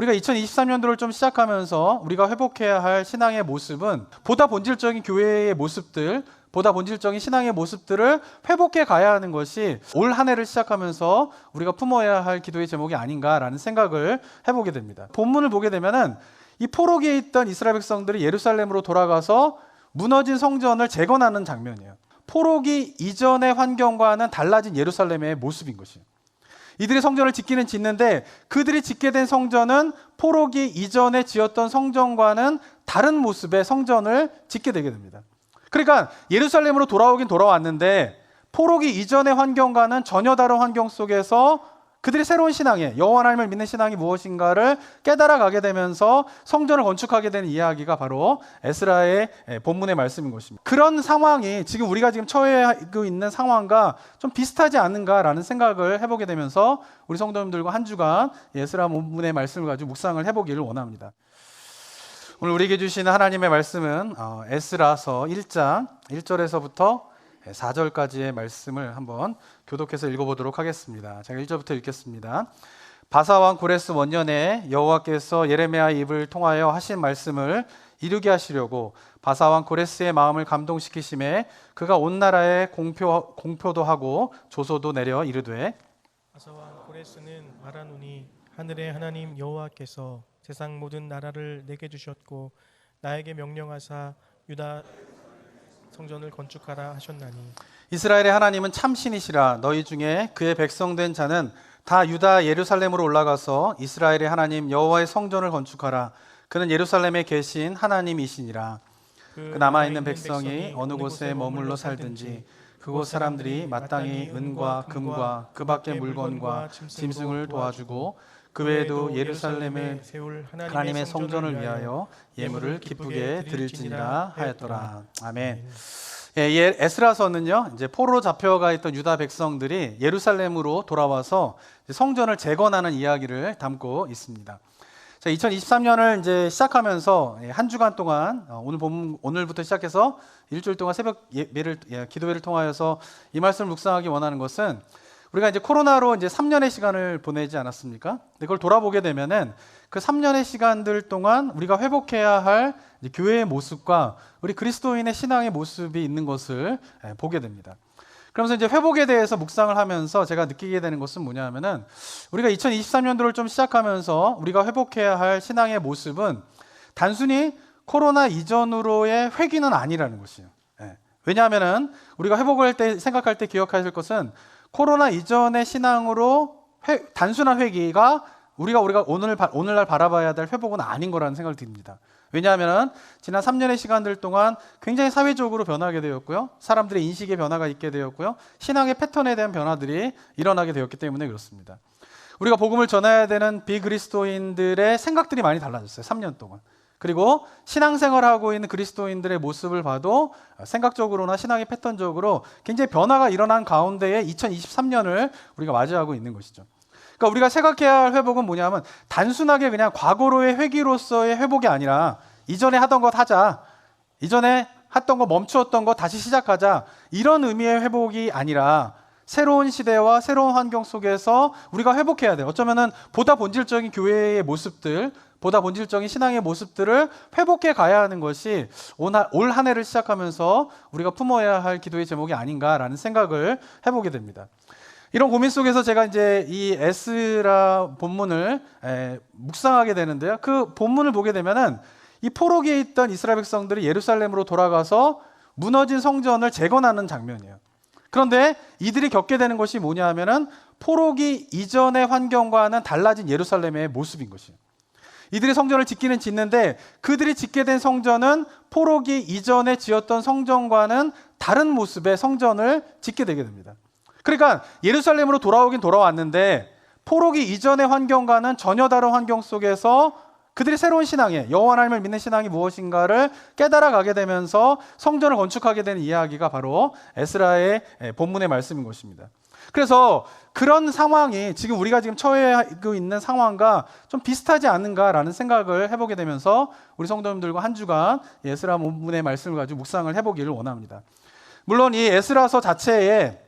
우리가 2023년도를 좀 시작하면서 우리가 회복해야 할 신앙의 모습은 보다 본질적인 교회의 모습들, 보다 본질적인 신앙의 모습들을 회복해 가야 하는 것이 올 한 해를 시작하면서 우리가 품어야 할 기도의 제목이 아닌가라는 생각을 해보게 됩니다. 본문을 보게 되면은 이 포로기에 있던 이스라엘 백성들이 예루살렘으로 돌아가서 무너진 성전을 재건하는 장면이에요. 포로기 이전의 환경과는 달라진 예루살렘의 모습인 것이에요. 이들이 성전을 짓는데 그들이 짓게 된 성전은 포로기 이전에 지었던 성전과는 다른 모습의 성전을 짓게 되게 됩니다. 그러니까 예루살렘으로 돌아오긴 돌아왔는데 포로기 이전의 환경과는 전혀 다른 환경 속에서 그들이 새로운 신앙에, 여호와 하나님을 믿는 신앙이 무엇인가를 깨달아가게 되면서 성전을 건축하게 되는 이야기가 바로 에스라의 본문의 말씀인 것입니다. 그런 상황이 지금 우리가 처해하고 있는 상황과 좀 비슷하지 않은가라는 생각을 해보게 되면서 우리 성도님들과 한 주간 에스라 본문의 말씀을 가지고 묵상을 해보기를 원합니다. 오늘 우리에게 주시는 하나님의 말씀은 에스라서 1장 1절에서부터 4절까지의 말씀을 한번 교독해서 읽어보도록 하겠습니다. 제가 1절부터 읽겠습니다. 바사왕 고레스 원년에 여호와께서 예레미야의 입을 통하여 하신 말씀을 이루게 하시려고 바사왕 고레스의 마음을 감동시키심에 그가 온 나라에 공표도 하고 조소도 내려 이르되 바사왕 고레스는 말하노니 하늘의 하나님 여호와께서 세상 모든 나라를 내게 주셨고 나에게 명령하사 유다 성전을 건축하라 하셨나니 이스라엘의 하나님은 참신이시라. 너희 중에 그의 백성된 자는 다 유다 예루살렘으로 올라가서 이스라엘의 하나님 여호와의 성전을 건축하라. 그는 예루살렘에 계신 하나님이시니라. 그 남아있는 백성이 어느 곳에 머물러 살든지 그곳 사람들이 마땅히 은과 금과 그 밖의 물건과 짐승을 도와주고 그 외에도 예루살렘에 세울 하나님의 성전을 위하여 예물을 기쁘게 드릴지니라 하였더라. 아멘. 에스라서는요, 이제 포로로 잡혀가 있던 유다 백성들이 예루살렘으로 돌아와서 성전을 재건하는 이야기를 담고 있습니다. 자, 2023년을 이제 시작하면서 한 주간 동안 오늘부터 시작해서 일주일 동안 새벽 기도회를 통하여서 이 말씀을 묵상하기 원하는 것은 우리가 이제 코로나로 이제 3년의 시간을 보내지 않았습니까? 그걸 돌아보게 되면은 그 3년의 시간들 동안 우리가 회복해야 할 교회의 모습과 우리 그리스도인의 신앙의 모습이 있는 것을 보게 됩니다. 그러면서 이제 회복에 대해서 묵상을 하면서 제가 느끼게 되는 것은 뭐냐 하면은 우리가 2023년도를 좀 시작하면서 우리가 회복해야 할 신앙의 모습은 단순히 코로나 이전으로의 회귀는 아니라는 것이에요. 왜냐하면은 우리가 회복을 생각할 때 기억해야 할 것은 코로나 이전의 신앙으로 단순한 회개가 우리가 오늘날 바라봐야 될 회복은 아닌 거라는 생각이 듭니다. 왜냐하면 지난 3년의 시간들 동안 굉장히 사회적으로 변하게 되었고요. 사람들의 인식의 변화가 있게 되었고요. 신앙의 패턴에 대한 변화들이 일어나게 되었기 때문에 그렇습니다. 우리가 복음을 전해야 되는 비그리스도인들의 생각들이 많이 달라졌어요. 3년 동안. 그리고 신앙생활하고 있는 그리스도인들의 모습을 봐도 생각적으로나 신앙의 패턴적으로 굉장히 변화가 일어난 가운데에 2023년을 우리가 맞이하고 있는 것이죠. 그러니까 우리가 생각해야 할 회복은 뭐냐면 단순하게 그냥 과거로의 회귀로서의 회복이 아니라 이전에 하던 것 하자, 이전에 했던 거 멈추었던 거 다시 시작하자, 이런 의미의 회복이 아니라 새로운 시대와 새로운 환경 속에서 우리가 회복해야 돼요. 어쩌면은 보다 본질적인 교회의 모습들, 보다 본질적인 신앙의 모습들을 회복해 가야 하는 것이 올 한 해를 시작하면서 우리가 품어야 할 기도의 제목이 아닌가라는 생각을 해보게 됩니다. 이런 고민 속에서 제가 이제 이 에스라 본문을 묵상하게 되는데요. 그 본문을 보게 되면은 이 포로기에 있던 이스라엘 백성들이 예루살렘으로 돌아가서 무너진 성전을 재건하는 장면이에요. 그런데 이들이 겪게 되는 것이 뭐냐 하면은 포로기 이전의 환경과는 달라진 예루살렘의 모습인 것이에요. 이들이 성전을 짓는데 그들이 짓게 된 성전은 포로기 이전에 지었던 성전과는 다른 모습의 성전을 짓게 되게 됩니다. 그러니까 예루살렘으로 돌아오긴 돌아왔는데 포로기 이전의 환경과는 전혀 다른 환경 속에서 그들이 새로운 신앙에, 여호와 하나님을 믿는 신앙이 무엇인가를 깨달아가게 되면서 성전을 건축하게 되는 이야기가 바로 에스라의 본문의 말씀인 것입니다. 그래서 그런 상황이 지금 우리가 처해하고 있는 상황과 좀 비슷하지 않은가라는 생각을 해보게 되면서 우리 성도님들과 한 주간 에스라 본문의 말씀을 가지고 묵상을 해보기를 원합니다. 물론 이 에스라서 자체에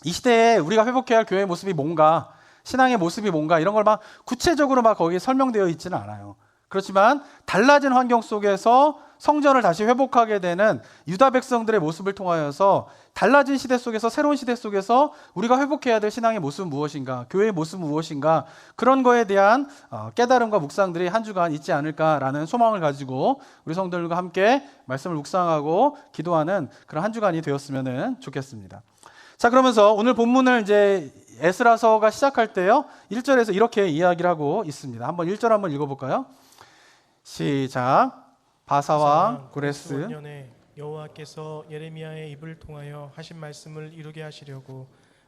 이 시대에 우리가 회복해야 할 교회의 모습이 뭔가, 신앙의 모습이 뭔가 이런 걸 막 구체적으로 막 거기에 설명되어 있지는 않아요. 그렇지만 달라진 환경 속에서 성전을 다시 회복하게 되는 유다 백성들의 모습을 통하여서 달라진 시대 속에서 새로운 시대 속에서 우리가 회복해야 될 신앙의 모습은 무엇인가, 교회의 모습은 무엇인가, 그런 거에 대한 깨달음과 묵상들이 한 주간 있지 않을까라는 소망을 가지고 우리 성도들과 함께 말씀을 묵상하고 기도하는 그런 한 주간이 되었으면 좋겠습니다. 자, 그러면서 오늘 본문을 이제 에스라서가 시작할 때요 1절에서 이렇게 이야기를 하고 있습니다. 한번 1절 한번 읽어볼까요? 시작. 바사왕 고레스 5년에 여호와께서 예레미야의 입을 통하여 하신 말씀을 이루게 하시려고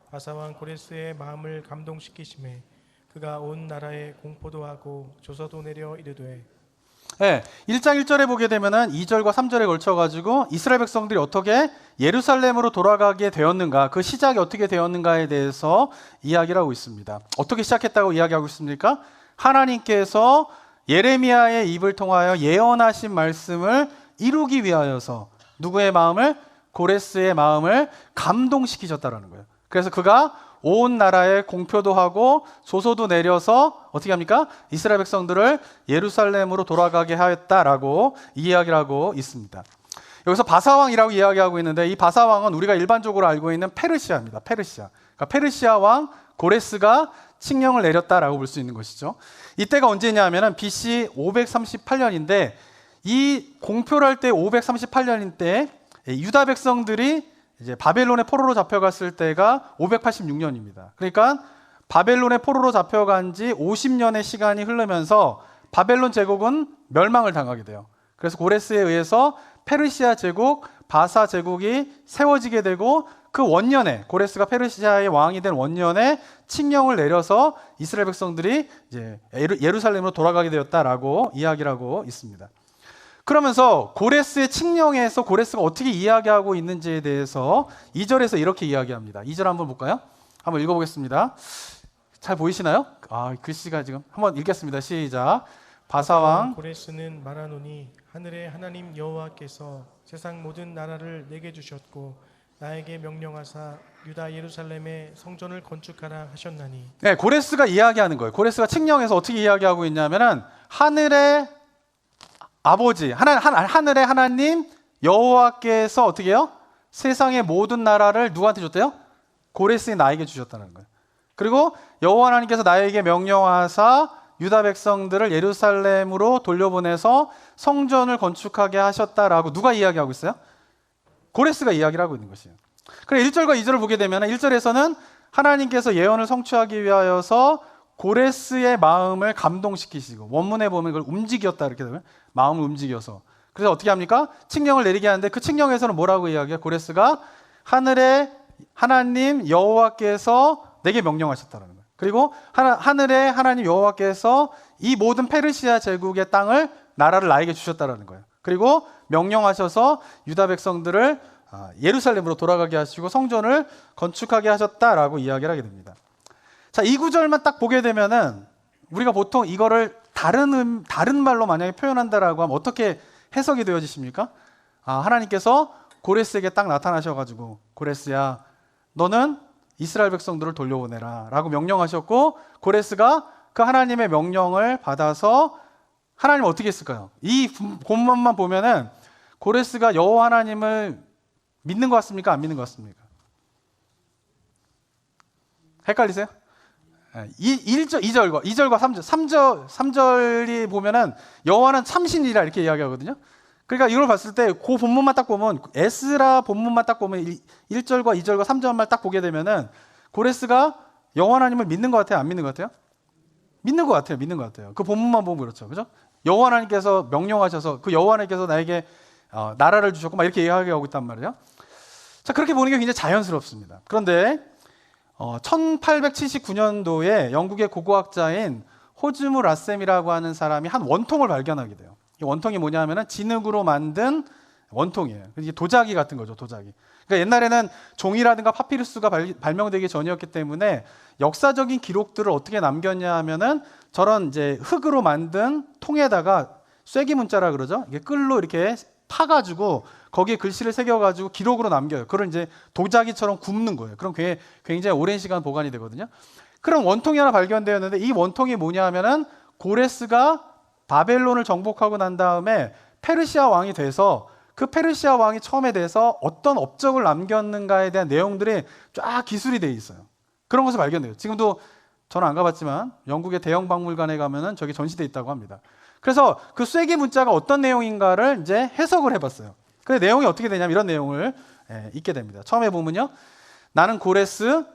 바사왕 고레스의 마음을 감동시키심에 그가 온 나라에 공포도 하고 조서도 내려 이르되. 네, 1장 1절에 보게 되면은 2절과 3절에 걸쳐 가지고 이스라엘 백성들이 어떻게 예루살렘으로 돌아가게 되었는가, 그 시작이 어떻게 되었는가에 대해서 이야기를 하고 있습니다. 어떻게 시작했다고 이야기하고 있습니까? 하나님께서 예레미야의 입을 통하여 예언하신 말씀을 이루기 위하여서 누구의 마음을? 고레스의 마음을 감동시키셨다라는 거예요. 그래서 그가 온 나라에 공표도 하고 조서도 내려서 어떻게 합니까? 이스라엘 백성들을 예루살렘으로 돌아가게 하였다라고 이야기를 하고 있습니다. 여기서 바사왕이라고 이야기하고 있는데 이 바사왕은 우리가 일반적으로 알고 있는 페르시아입니다. 페르시아. 그러니까 페르시아 왕 고레스가 칙령을 내렸다라고 볼 수 있는 것이죠. 이때가 언제냐면은 BC 538년인데 이 공표를 할 때 538년인 때 유다 백성들이 이제 바벨론의 포로로 잡혀갔을 때가 586년입니다. 그러니까 바벨론의 포로로 잡혀간 지 50년의 시간이 흐르면서 바벨론 제국은 멸망을 당하게 돼요. 그래서 고레스에 의해서 페르시아 제국, 바사 제국이 세워지게 되고 그 원년에 고레스가 페르시아의 왕이 된 원년에 칙령을 내려서 이스라엘 백성들이 이제 예루살렘으로 돌아가게 되었다라고 이야기를 하고 있습니다. 그러면서 고레스의 칙령에서 고레스가 어떻게 이야기하고 있는지에 대해서 2절에서 이렇게 이야기합니다. 2절 한번 볼까요? 한번 읽어보겠습니다. 잘 보이시나요? 글씨가 지금 한번 읽겠습니다. 시작. 바사왕 고레스는 말하노니 하늘의 하나님 여호와께서 세상 모든 나라를 내게 주셨고 나에게 명령하사 유다 예루살렘에 성전을 건축하라 하셨나니. 네, 고레스가 이야기하는 거예요. 고레스가 칙령에서 어떻게 이야기하고 있냐면은 하늘의 아버지, 하늘의 하나님 여호와께서 어떻게 해요? 세상의 모든 나라를 누구한테 줬대요? 고레스의 나에게 주셨다는 거예요. 그리고 여호와 하나님께서 나에게 명령하사 유다 백성들을 예루살렘으로 돌려보내서 성전을 건축하게 하셨다라고 누가 이야기하고 있어요? 고레스가 이야기를 하고 있는 것이에요. 그래 1절과 2절을 보게 되면 1절에서는 하나님께서 예언을 성취하기 위하여서 고레스의 마음을 감동시키시고, 원문에 보면 그걸 움직였다 이렇게 되면 마음을 움직여서, 그래서 어떻게 합니까? 칙령을 내리게 하는데 그 칙령에서는 뭐라고 이야기해요? 고레스가 하늘의 하나님 여호와께서 내게 명령하셨다는 거예요. 그리고 하늘의 하나님 여호와께서 이 모든 페르시아 제국의 땅을, 나라를 나에게 주셨다는 거예요. 그리고 명령하셔서 유다 백성들을 예루살렘으로 돌아가게 하시고 성전을 건축하게 하셨다라고 이야기를 하게 됩니다. 자, 이 구절만 딱 보게 되면은 우리가 보통 이거를 다른 말로 만약에 표현한다라고 하면 어떻게 해석이 되어지십니까? 하나님께서 고레스에게 딱 나타나셔가지고 고레스야, 너는 이스라엘 백성들을 돌려보내라 라고 명령하셨고, 고레스가 그 하나님의 명령을 받아서 하나님 어떻게 했을까요? 이 본문만 보면은 고레스가 여호와 하나님을 믿는 것 같습니까? 안 믿는 것 같습니까? 헷갈리세요? 2절과 3절, 3절이 보면은 여호와는 참신이라 이렇게 이야기하거든요. 그러니까 이걸 봤을 때 그 본문만 딱 보면, 에스라 본문만 딱 보면 1절과 2절과 3절만 딱 보게 되면은 고레스가 여호와 하나님을 믿는 것 같아요? 안 믿는 것 같아요? 믿는 것 같아요. 믿는 것 같아요. 그 본문만 보면 그렇죠. 그죠? 여호와 하나님께서 명령하셔서 그 여호와 하나님께서 나에게 나라를 주셨고 막 이렇게 이야기하고 있단 말이에요. 자, 그렇게 보는 게 굉장히 자연스럽습니다. 그런데 1879년도에 영국의 고고학자인 호즈무 라셈이라고 하는 사람이 한 원통을 발견하게 돼요. 이 원통이 뭐냐 하면은 진흙으로 만든 원통이에요. 이게 도자기 같은 거죠, 도자기. 그러니까 옛날에는 종이라든가 파피루스가 발명되기 전이었기 때문에 역사적인 기록들을 어떻게 남겼냐 하면은 저런 이제 흙으로 만든 통에다가 쐐기 문자라 그러죠. 이게 끌로 이렇게 파가지고 거기에 글씨를 새겨가지고 기록으로 남겨요. 그걸 이제 도자기처럼 굽는 거예요. 그럼 굉장히 오랜 시간 보관이 되거든요. 그런 원통이 하나 발견되었는데 이 원통이 뭐냐 하면은 고레스가 바벨론을 정복하고 난 다음에 페르시아 왕이 돼서 그 페르시아 왕이 처음에 대해서 어떤 업적을 남겼는가에 대한 내용들이 쫙 기술이 돼 있어요. 그런 것을 발견돼요. 지금도 저는 안 가봤지만 영국의 대형 박물관에 가면은 저기 전시돼 있다고 합니다. 그래서 그 쐐기 문자가 어떤 내용인가를 이제 해석을 해봤어요. 그 내용이 어떻게 되냐면 이런 내용을 읽게 됩니다. 처음에 보면요, 나는 고레스,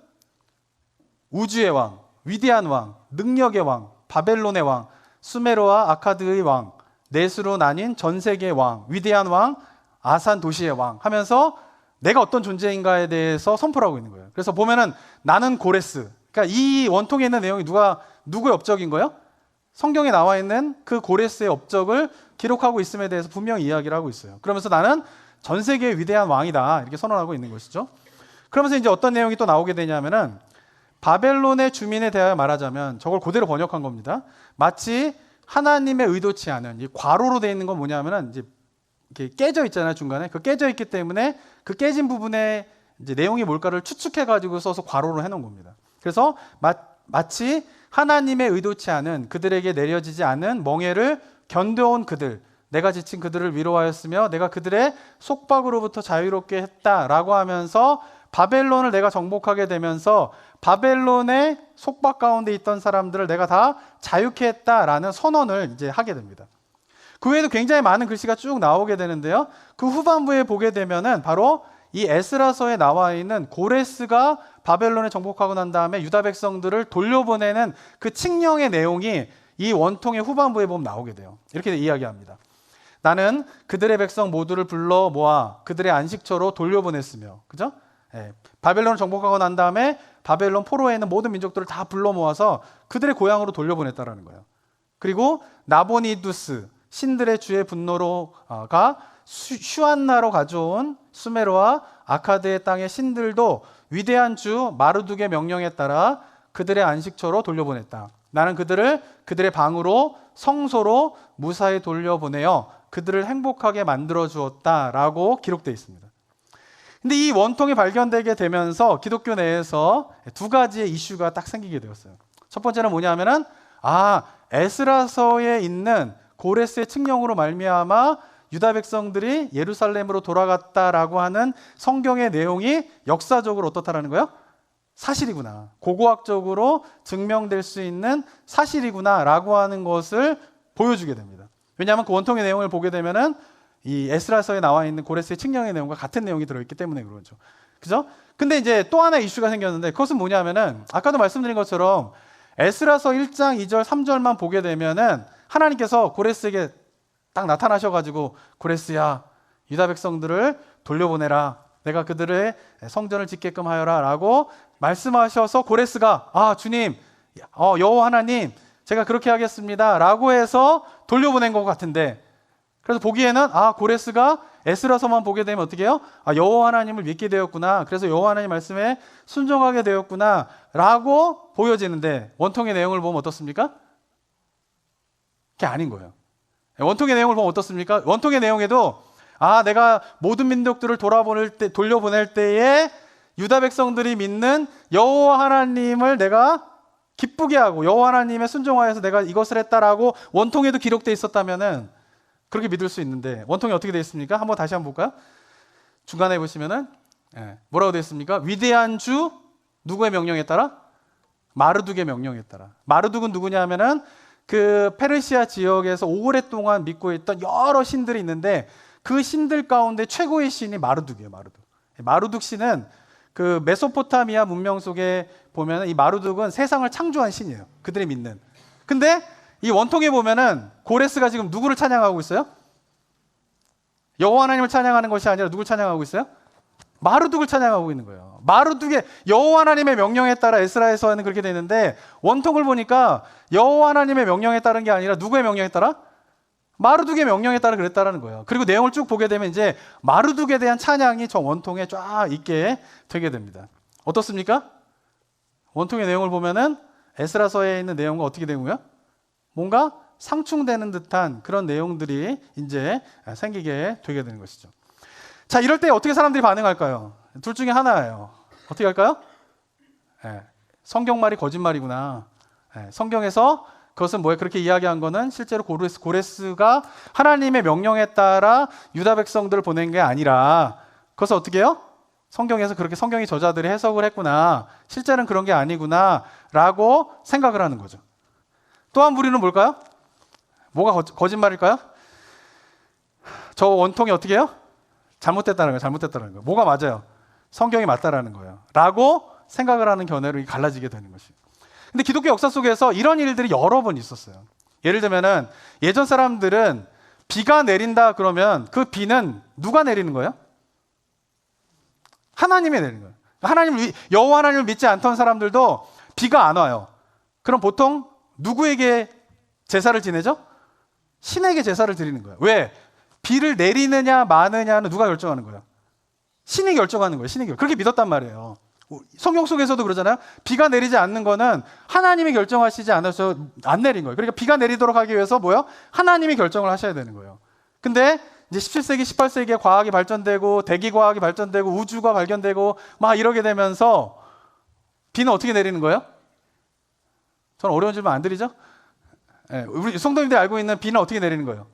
우주의 왕, 위대한 왕, 능력의 왕, 바벨론의 왕, 수메르와 아카드의 왕, 넷으로 나뉜 전 세계의 왕, 위대한 왕, 아산 도시의 왕 하면서 내가 어떤 존재인가에 대해서 선포를 하고 있는 거예요. 그래서 보면은 나는 고레스. 그러니까 이 원통에 있는 내용이 누구의 업적인 거예요? 성경에 나와 있는 그 고레스의 업적을 기록하고 있음에 대해서 분명히 이야기를 하고 있어요. 그러면서 나는 전 세계의 위대한 왕이다 이렇게 선언하고 있는 것이죠. 그러면서 이제 어떤 내용이 또 나오게 되냐면은 바벨론의 주민에 대하여 말하자면 저걸 그대로 번역한 겁니다. 마치 하나님의 의도치 않은 이 괄호로 되어 있는 건 뭐냐면은 이제 이렇게 깨져 있잖아요, 중간에. 그 깨져 있기 때문에 그 깨진 부분에 이제 내용이 뭘까를 추측해 가지고 써서 괄호로 해 놓은 겁니다. 그래서 마치 하나님의 의도치 않은 그들에게 내려지지 않은 멍에를 견뎌온 그들, 내가 지친 그들을 위로하였으며 내가 그들의 속박으로부터 자유롭게 했다라고 하면서 바벨론을 내가 정복하게 되면서 바벨론의 속박 가운데 있던 사람들을 내가 다 자유케 했다라는 선언을 이제 하게 됩니다. 그 외에도 굉장히 많은 글씨가 쭉 나오게 되는데요. 그 후반부에 보게 되면은 바로 이 에스라서에 나와 있는 고레스가 바벨론에 정복하고 난 다음에 유다 백성들을 돌려보내는 그 칙령의 내용이 이 원통의 후반부에 보면 나오게 돼요. 이렇게 이야기합니다. 나는 그들의 백성 모두를 불러 모아 그들의 안식처로 돌려보냈으며, 그죠? 바벨론을 정복하고 난 다음에 바벨론 포로에 있는 모든 민족들을 다 불러 모아서 그들의 고향으로 돌려보냈다라는 거예요. 그리고 나보니두스, 신들의 주의 분노로가 슈안나로 가져온 수메르와 아카드의 땅의 신들도 위대한 주 마르둑의 명령에 따라 그들의 안식처로 돌려보냈다. 나는 그들을 그들의 방으로 성소로 무사히 돌려보내어 그들을 행복하게 만들어 주었다라고 기록되어 있습니다. 근데 이 원통이 발견되게 되면서 기독교 내에서 두 가지의 이슈가 딱 생기게 되었어요. 첫 번째는 뭐냐면은 에스라서에 있는 고레스의 칙령으로 말미암아 유다 백성들이 예루살렘으로 돌아갔다라고 하는 성경의 내용이 역사적으로 어떻다라는 거예요? 사실이구나. 고고학적으로 증명될 수 있는 사실이구나라고 하는 것을 보여주게 됩니다. 왜냐하면 그 원통의 내용을 보게 되면은 이 에스라서에 나와 있는 고레스의 칙령의 내용과 같은 내용이 들어있기 때문에 그렇죠. 그죠? 근데 이제 또 하나의 이슈가 생겼는데 그것은 뭐냐면은 아까도 말씀드린 것처럼 에스라서 1장 2절 3절만 보게 되면은 하나님께서 고레스에게 딱 나타나셔가지고 고레스야 유다 백성들을 돌려보내라. 내가 그들의 성전을 짓게끔 하여라 라고 말씀하셔서 고레스가 주님 여호와 하나님 제가 그렇게 하겠습니다 라고 해서 돌려보낸 것 같은데, 그래서 보기에는 고레스가 에스라서만 보게 되면 어떻게 해요? 여호와 하나님을 믿게 되었구나. 그래서 여호와 하나님 말씀에 순종하게 되었구나 라고 보여지는데 원통의 내용을 보면 어떻습니까? 그게 아닌 거예요. 원통의 내용을 보면 어떻습니까? 원통의 내용에도 내가 모든 민족들을 돌려보낼 때에 유다 백성들이 믿는 여호와 하나님을 내가 기쁘게 하고 여호와 하나님의 순종하여서 내가 이것을 했다라고 원통에도 기록되어 있었다면은 그렇게 믿을 수 있는데 원통이 어떻게 되어 있습니까? 한번 다시 한번 볼까요? 중간에 보시면은 뭐라고 되어 있습니까? 위대한 주 누구의 명령에 따라? 마르둑의 명령에 따라. 마르둑은 누구냐면은 그 페르시아 지역에서 오랫동안 믿고 있던 여러 신들이 있는데 그 신들 가운데 최고의 신이 마르둑이에요. 마르둑 신은 그 메소포타미아 문명 속에 보면 이 마르둑은 세상을 창조한 신이에요. 그들이 믿는. 근데 이 원통에 보면은 고레스가 지금 누구를 찬양하고 있어요? 여호와 하나님을 찬양하는 것이 아니라 누굴 찬양하고 있어요? 마르둑을 찬양하고 있는 거예요. 마르둑의 여호와 하나님의 명령에 따라 에스라에서는 그렇게 되는데 원통을 보니까 여호와 하나님의 명령에 따른 게 아니라 누구의 명령에 따라? 마르둑의 명령에 따라 그랬다라는 거예요. 그리고 내용을 쭉 보게 되면 이제 마르둑에 대한 찬양이 저 원통에 쫙 있게 되게 됩니다. 어떻습니까? 원통의 내용을 보면은 에스라서에 있는 내용과 어떻게 되는 거예요? 뭔가 상충되는 듯한 그런 내용들이 이제 생기게 되게 되는 것이죠. 자, 이럴 때 어떻게 사람들이 반응할까요? 둘 중에 하나예요. 어떻게 할까요? 성경 말이 거짓말이구나. 성경에서 그것은 뭐예요? 그렇게 이야기한 거는 실제로 고레스가 하나님의 명령에 따라 유다 백성들을 보낸 게 아니라 그것을 어떻게 해요? 성경에서 그렇게 성경의 저자들이 해석을 했구나. 실제는 그런 게 아니구나 라고 생각을 하는 거죠. 또 한 부류는 뭘까요? 뭐가 거짓말일까요? 저 원통이 어떻게 해요? 잘못됐다는 거예요. 잘못됐다는 거예요. 뭐가 맞아요? 성경이 맞다라는 거예요. 라고 생각을 하는 견해로 갈라지게 되는 것이에요. 근데 기독교 역사 속에서 이런 일들이 여러 번 있었어요. 예를 들면은 예전 사람들은 비가 내린다 그러면 그 비는 누가 내리는 거예요? 하나님이 내리는 거예요. 여호와 하나님을 믿지 않던 사람들도 비가 안 와요. 그럼 보통 누구에게 제사를 지내죠? 신에게 제사를 드리는 거예요. 왜? 비를 내리느냐 마느냐는 누가 결정하는 거예요? 신이 결정하는 거예요. 신이 그렇게 믿었단 말이에요. 성경 속에서도 그러잖아요. 비가 내리지 않는 거는 하나님이 결정하시지 않아서 안 내린 거예요. 그러니까 비가 내리도록 하기 위해서 뭐요? 하나님이 결정을 하셔야 되는 거예요. 근데 이제 17세기, 18세기에 과학이 발전되고 대기과학이 발전되고 우주가 발견되고 막 이러게 되면서 비는 어떻게 내리는 거예요? 저는 어려운 질문 안 드리죠? 우리 성도님들이 알고 있는 비는 어떻게 내리는 거예요?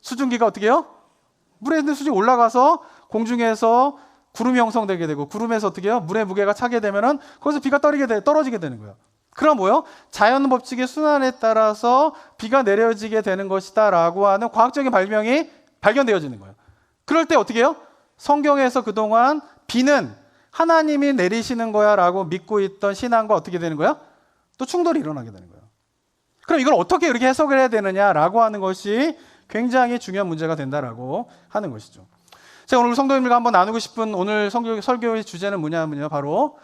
수증기가 어떻게 해요? 물에 있는 수증기 올라가서 공중에서 구름이 형성되게 되고 구름에서 어떻게 해요? 물의 무게가 차게 되면은 거기서 비가 떨어지게 되는 거예요. 그럼 뭐요? 자연 법칙의 순환에 따라서 비가 내려지게 되는 것이다라고 하는 과학적인 발명이 발견되어지는 거예요. 그럴 때 어떻게 해요? 성경에서 그동안 비는 하나님이 내리시는 거야라고 믿고 있던 신앙과 어떻게 되는 거예요? 또 충돌이 일어나게 되는 거예요. 그럼 이걸 어떻게 이렇게 해석을 해야 되느냐라고 하는 것이 굉장히 중요한 문제가 된다라고 하는 것이죠. 제가 오늘 성도님들과 한번 나누고 싶은 오늘 설교의 주제는 뭐냐면요. 바로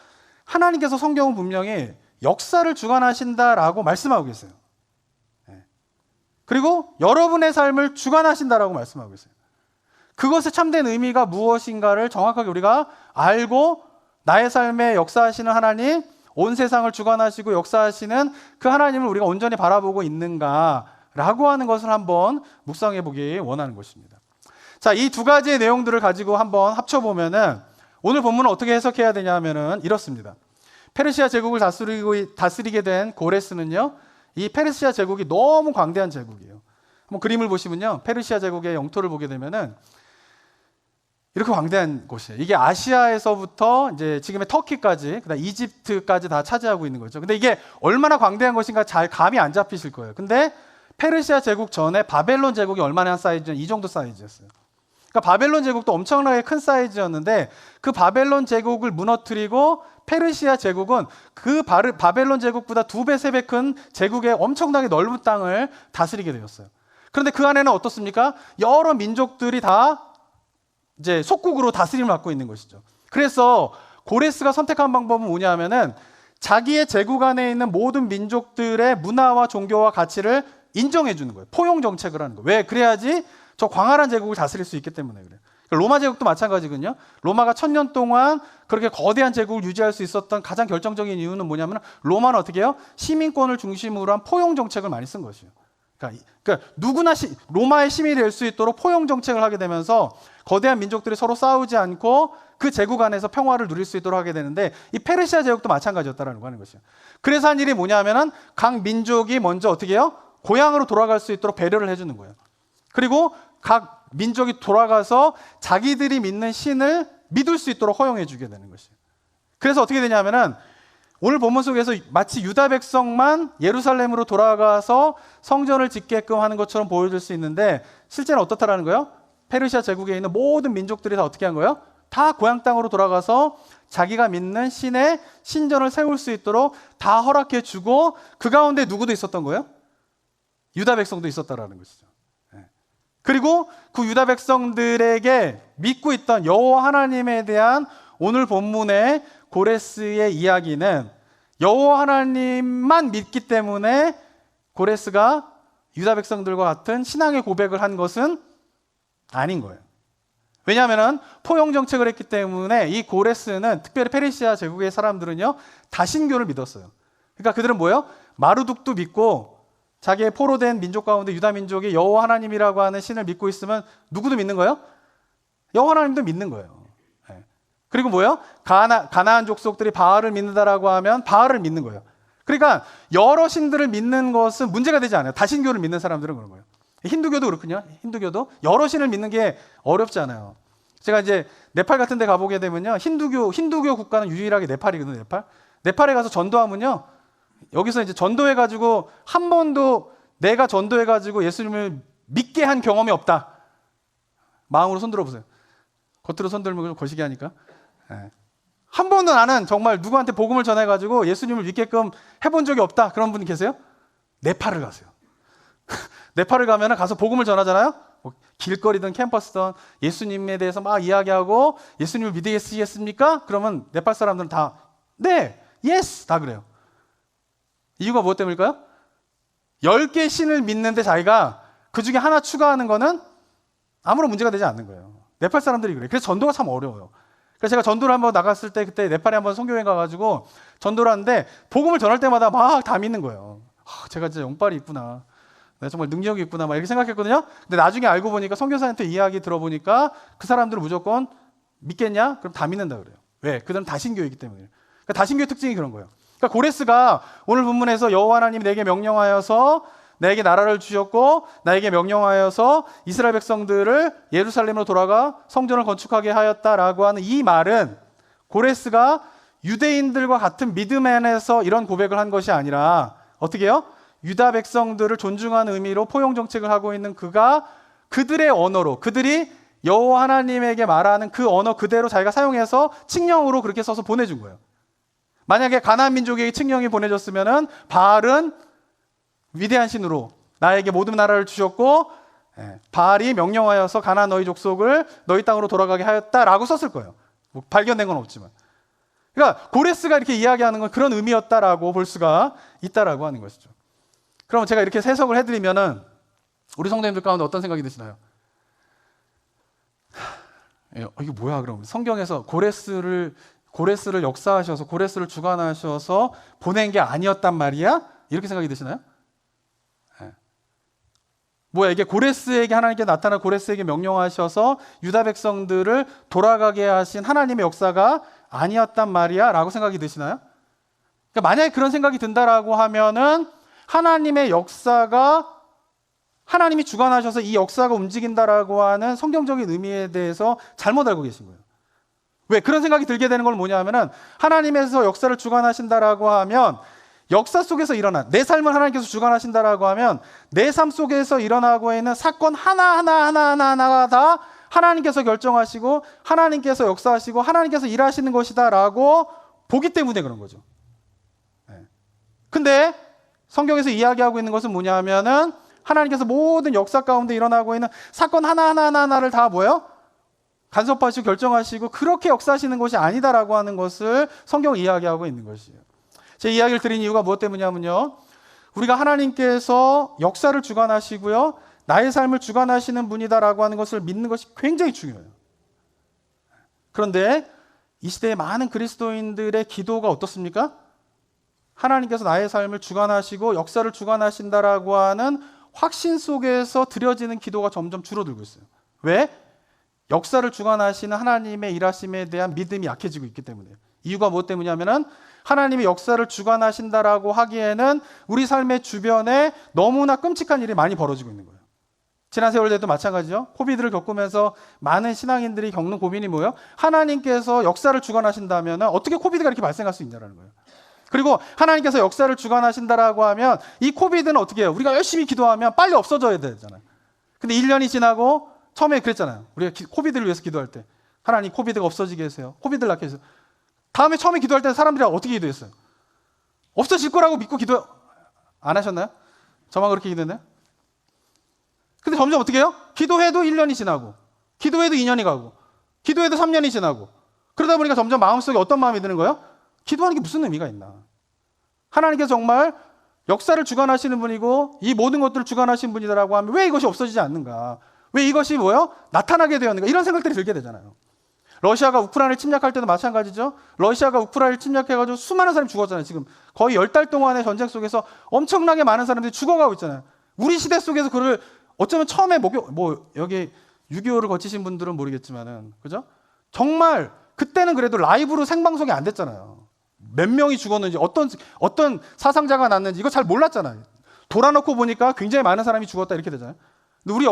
하나님께서 성경은 분명히 역사를 주관하신다라고 말씀하고 계세요. 그리고 여러분의 삶을 주관하신다라고 말씀하고 계세요. 그것의 참된 의미가 무엇인가를 정확하게 우리가 알고 나의 삶에 역사하시는 하나님, 온 세상을 주관하시고 역사하시는 그 하나님을 우리가 온전히 바라보고 있는가라고 하는 것을 한번 묵상해 보기 원하는 것입니다. 자, 이 두 가지의 내용들을 가지고 한번 합쳐보면은 오늘 본문을 어떻게 해석해야 되냐 하면은 이렇습니다. 페르시아 제국을 다스리게 된 고레스는요, 이 페르시아 제국이 너무 광대한 제국이에요. 한번 그림을 보시면요, 페르시아 제국의 영토를 보게 되면은 이렇게 광대한 곳이에요. 이게 아시아에서부터 이제 지금의 터키까지, 그다음 이집트까지 다 차지하고 있는 거죠. 근데 이게 얼마나 광대한 것인가 잘 감이 안 잡히실 거예요. 근데 페르시아 제국 전에 바벨론 제국이 얼마나 한 사이즈는 이 정도 사이즈였어요. 그러니까 바벨론 제국도 엄청나게 큰 사이즈였는데 그 바벨론 제국을 무너뜨리고 페르시아 제국은 그 바벨론 제국보다 2배, 3배 큰 제국의 엄청나게 넓은 땅을 다스리게 되었어요. 그런데 그 안에는 어떻습니까? 여러 민족들이 다 이제 속국으로 다스림을 받고 있는 것이죠. 그래서 고레스가 선택한 방법은 뭐냐 하면은 자기의 제국 안에 있는 모든 민족들의 문화와 종교와 가치를 인정해 주는 거예요. 포용 정책을 하는 거예요. 왜? 그래야지 저 광활한 제국을 다스릴 수 있기 때문에 그래요. 로마 제국도 마찬가지거든요. 로마가 1000년 동안 그렇게 거대한 제국을 유지할 수 있었던 가장 결정적인 이유는 뭐냐면 로마는 어떻게 해요? 시민권을 중심으로 한 포용 정책을 많이 쓴 것이에요. 그러니까 누구나 로마의 시민이 될 수 있도록 포용 정책을 하게 되면서 거대한 민족들이 서로 싸우지 않고 그 제국 안에서 평화를 누릴 수 있도록 하게 되는데 이 페르시아 제국도 마찬가지였다라는 거 하는 것이에요. 그래서 한 일이 뭐냐면은 각 민족이 먼저 어떻게 해요? 고향으로 돌아갈 수 있도록 배려를 해주는 거예요. 그리고 각 민족이 돌아가서 자기들이 믿는 신을 믿을 수 있도록 허용해 주게 되는 것이에요. 그래서 어떻게 되냐면은 오늘 본문 속에서 마치 유다 백성만 예루살렘으로 돌아가서 성전을 짓게끔 하는 것처럼 보여줄 수 있는데 실제는 어떻다라는 거예요? 페르시아 제국에 있는 모든 민족들이 다 어떻게 한 거예요? 다 고향 땅으로 돌아가서 자기가 믿는 신의 신전을 세울 수 있도록 다 허락해 주고 그 가운데 누구도 있었던 거예요? 유다 백성도 있었다라는 것이죠. 그리고 그 유다 백성들에게 믿고 있던 여호와 하나님에 대한 오늘 본문의 고레스의 이야기는 여호와 하나님만 믿기 때문에 고레스가 유다 백성들과 같은 신앙의 고백을 한 것은 아닌 거예요. 왜냐하면 포용 정책을 했기 때문에 이 고레스는 특별히 페르시아 제국의 사람들은요 다신교를 믿었어요. 그러니까 그들은 뭐예요? 마르둑도 믿고 자기의 포로된 민족 가운데 유다 민족이 여호와 하나님이라고 하는 신을 믿고 있으면 누구도 믿는 거예요? 여호와 하나님도 믿는 거예요. 그리고 뭐예요? 가나안 족속들이 바알을 믿는다라고 하면 바알을 믿는 거예요. 그러니까 여러 신들을 믿는 것은 문제가 되지 않아요. 다신교를 믿는 사람들은 그런 거예요. 힌두교도 그렇군요. 힌두교도 여러 신을 믿는 게 어렵지 않아요. 제가 이제 네팔 같은 데 가보게 되면요. 힌두교 국가는 유일하게 네팔이거든요. 네팔에 가서 전도하면요. 여기서 이제 전도해가지고 한 번도 내가 전도해가지고 예수님을 믿게 한 경험이 없다. 마음으로 손들어 보세요. 겉으로 손들면 좀 거시기 하니까. 예. 한 번도 나는 정말 누구한테 복음을 전해가지고 예수님을 믿게끔 해본 적이 없다. 그런 분 계세요? 네팔을 가세요. 네팔을 가면 가서 복음을 전하잖아요. 뭐 길거리든 캠퍼스든 예수님에 대해서 막 이야기하고 예수님을 믿으시겠습니까? 그러면 네팔 사람들은 다 네, 예스 다 그래요. 이유가 무엇 때문일까요? 10개 신을 믿는데 자기가 그 중에 하나 추가하는 거는 아무런 문제가 되지 않는 거예요. 네팔 사람들이 그래요. 그래서 전도가 참 어려워요. 그래서 제가 전도를 한번 나갔을 때 그때 네팔에 한번 선교회 가가지고 전도를 하는데 복음을 전할 때마다 막 다 믿는 거예요. 제가 진짜 영빨이 있구나. 내가 정말 능력이 있구나. 막 이렇게 생각했거든요. 근데 나중에 알고 보니까 선교사한테 이야기 들어보니까 그 사람들은 무조건 믿겠냐? 그럼 다 믿는다 그래요. 왜? 그들은 다신교이기 때문에. 그러니까 다신교의 특징이 그런 거예요. 그러니까 고레스가 오늘 본문에서 여호와 하나님이 내게 명령하여서 나에게 나라를 주셨고 나에게 명령하여서 이스라엘 백성들을 예루살렘으로 돌아가 성전을 건축하게 하였다라고 하는 이 말은 고레스가 유대인들과 같은 믿음 안에서 이런 고백을 한 것이 아니라 어떻게 해요? 유다 백성들을 존중하는 의미로 포용 정책을 하고 있는 그가 그들의 언어로 그들이 여호와 하나님에게 말하는 그 언어 그대로 자기가 사용해서 칙령으로 그렇게 써서 보내준 거예요. 만약에 가나안 민족에게 칙령이 보내졌으면은 바알은 위대한 신으로 나에게 모든 나라를 주셨고 바알이 명령하여서 가나안 너희 족속을 너희 땅으로 돌아가게 하였다라고 썼을 거예요. 뭐 발견된 건 없지만. 그러니까 고레스가 이렇게 이야기하는 건 그런 의미였다라고 볼 수가 있다라고 하는 것이죠. 그럼 제가 이렇게 해석을 해드리면은 우리 성도님들 가운데 어떤 생각이 드시나요? 이게 뭐야 그럼 성경에서 고레스를 역사하셔서 고레스를 주관하셔서 보낸 게 아니었단 말이야? 이렇게 생각이 드시나요? 뭐야 이게 고레스에게 하나님께 나타나 고레스에게 명령하셔서 유다 백성들을 돌아가게 하신 하나님의 역사가 아니었단 말이야? 라고 생각이 드시나요? 그러니까 만약에 그런 생각이 든다라고 하면은 하나님의 역사가 하나님이 주관하셔서 이 역사가 움직인다라고 하는 성경적인 의미에 대해서 잘못 알고 계신 거예요. 왜 그런 생각이 들게 되는 건 뭐냐면은 하나님에서 역사를 주관하신다라고 하면 역사 속에서 일어난 내 삶을 하나님께서 주관하신다라고 하면 내 삶 속에서 일어나고 있는 사건 하나하나가 다 하나님께서 결정하시고 하나님께서 역사하시고 하나님께서 일하시는 것이다라고 보기 때문에 그런 거죠. 근데 성경에서 이야기하고 있는 것은 뭐냐면은 하나님께서 모든 역사 가운데 일어나고 있는 사건 하나하나를 다 뭐예요? 간섭하시고 결정하시고 그렇게 역사하시는 것이 아니다라고 하는 것을 성경은 이야기하고 있는 것이에요. 제 이야기를 드린 이유가 무엇 때문이냐면요. 우리가 하나님께서 역사를 주관하시고요. 나의 삶을 주관하시는 분이다라고 하는 것을 믿는 것이 굉장히 중요해요. 그런데 이 시대의 많은 그리스도인들의 기도가 어떻습니까? 하나님께서 나의 삶을 주관하시고 역사를 주관하신다라고 하는 확신 속에서 드려지는 기도가 점점 줄어들고 있어요. 왜? 역사를 주관하시는 하나님의 일하심에 대한 믿음이 약해지고 있기 때문에요. 이유가 무엇 때문이냐면은 하나님이 역사를 주관하신다라고 하기에는 우리 삶의 주변에 너무나 끔찍한 일이 많이 벌어지고 있는 거예요. 지난 세월 때도 마찬가지죠. 코비드를 겪으면서 많은 신앙인들이 겪는 고민이 뭐예요? 하나님께서 역사를 주관하신다면 어떻게 코비드가 이렇게 발생할 수 있냐라는 거예요. 그리고 하나님께서 역사를 주관하신다라고 하면 이 코비드는 어떻게 해요? 우리가 열심히 기도하면 빨리 없어져야 되잖아요. 근데 1년이 지나고 처음에 그랬잖아요. 우리가 코비드를 위해서 기도할 때 하나님 코비드가 없어지게 해주세요. 코비드를 낫게 해주세요. 다음에 처음에 기도할 때는 사람들이 어떻게 기도했어요? 없어질 거라고 믿고 기도 안 하셨나요? 저만 그렇게 기도했나요? 근데 점점 어떻게 해요? 기도해도 1년이 지나고 기도해도 2년이 가고 기도해도 3년이 지나고 그러다 보니까 점점 마음속에 어떤 마음이 드는 거예요? 기도하는 게 무슨 의미가 있나? 하나님께서 정말 역사를 주관하시는 분이고 이 모든 것들을 주관하신 분이다라고 하면 왜 이것이 없어지지 않는가? 왜 이것이 뭐예요? 나타나게 되었는가? 이런 생각들이 들게 되잖아요. 러시아가 우크라이나를 침략할 때도 마찬가지죠. 러시아가 우크라이나를 침략해가지고 수많은 사람이 죽었잖아요. 지금 거의 10달 동안의 전쟁 속에서 엄청나게 많은 사람들이 죽어가고 있잖아요. 우리 시대 속에서 그를 어쩌면 처음에 여기 6.25를 거치신 분들은 모르겠지만은 그죠? 정말 그때는 그래도 라이브로 생방송이 안 됐잖아요. 몇 명이 죽었는지 어떤 사상자가 났는지 이거 잘 몰랐잖아요. 돌아놓고 보니까 굉장히 많은 사람이 죽었다 이렇게 되잖아요. 근데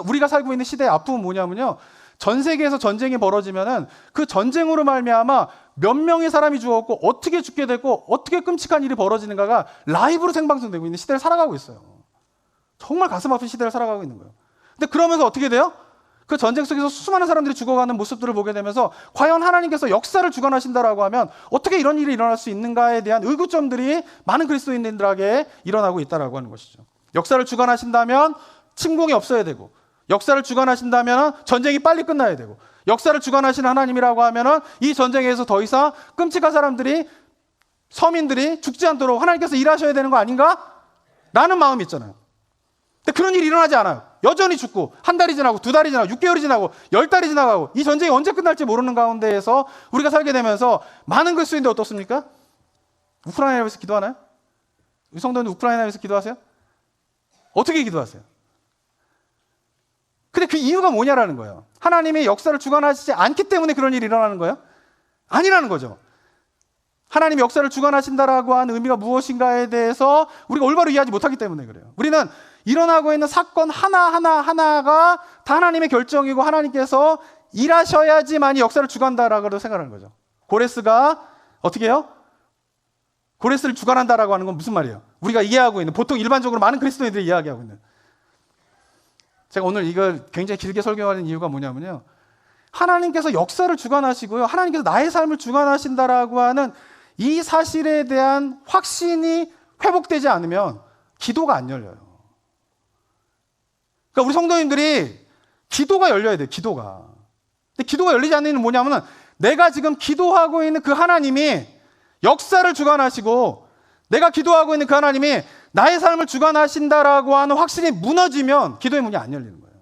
우리가 살고 있는 시대의 아픔은 뭐냐면요. 전 세계에서 전쟁이 벌어지면은 그 전쟁으로 말미암아 몇 명의 사람이 죽었고 어떻게 죽게 됐고 어떻게 끔찍한 일이 벌어지는가가 라이브로 생방송되고 있는 시대를 살아가고 있어요. 정말 가슴 아픈 시대를 살아가고 있는 거예요. 근데 그러면서 어떻게 돼요? 그 전쟁 속에서 수많은 사람들이 죽어가는 모습들을 보게 되면서 과연 하나님께서 역사를 주관하신다라고 하면 어떻게 이런 일이 일어날 수 있는가에 대한 의구점들이 많은 그리스도인들에게 일어나고 있다라고 하는 것이죠. 역사를 주관하신다면 침공이 없어야 되고, 역사를 주관하신다면 전쟁이 빨리 끝나야 되고, 역사를 주관하시는 하나님이라고 하면 이 전쟁에서 더 이상 끔찍한 사람들이, 서민들이 죽지 않도록 하나님께서 일하셔야 되는 거 아닌가? 라는 마음이 있잖아요. 근데 그런 일이 일어나지 않아요. 여전히 죽고 한 달이 지나고 두 달이 지나고 6개월이 지나고 10달이 지나가고 이 전쟁이 언제 끝날지 모르는 가운데에서 우리가 살게 되면서 많은 그리스도인들 어떻습니까? 우크라이나를 위해서 기도하나요? 우리 성도는 우크라이나를 위해서 기도하세요? 어떻게 기도하세요? 근데 그 이유가 뭐냐라는 거예요. 하나님의 역사를 주관하시지 않기 때문에 그런 일이 일어나는 거예요? 아니라는 거죠. 하나님이 역사를 주관하신다라고 하는 의미가 무엇인가에 대해서 우리가 올바로 이해하지 못하기 때문에 그래요. 우리는 일어나고 있는 사건 하나하나가 다 하나님의 결정이고 하나님께서 일하셔야지만이 역사를 주관한다라고 생각하는 거죠. 고레스가 어떻게 해요? 고레스를 주관한다라고 하는 건 무슨 말이에요? 우리가 이해하고 있는, 보통 일반적으로 많은 그리스도인들이 이야기하고 있는. 제가 오늘 이걸 굉장히 길게 설교하는 이유가 뭐냐면요. 하나님께서 역사를 주관하시고요. 하나님께서 나의 삶을 주관하신다라고 하는 이 사실에 대한 확신이 회복되지 않으면 기도가 안 열려요. 그러니까 우리 성도님들이 기도가 열려야 돼요. 기도가. 근데 기도가 열리지 않는 이유는 뭐냐면 내가 지금 기도하고 있는 그 하나님이 역사를 주관하시고 내가 기도하고 있는 그 하나님이 나의 삶을 주관하신다라고 하는 확신이 무너지면 기도의 문이 안 열리는 거예요.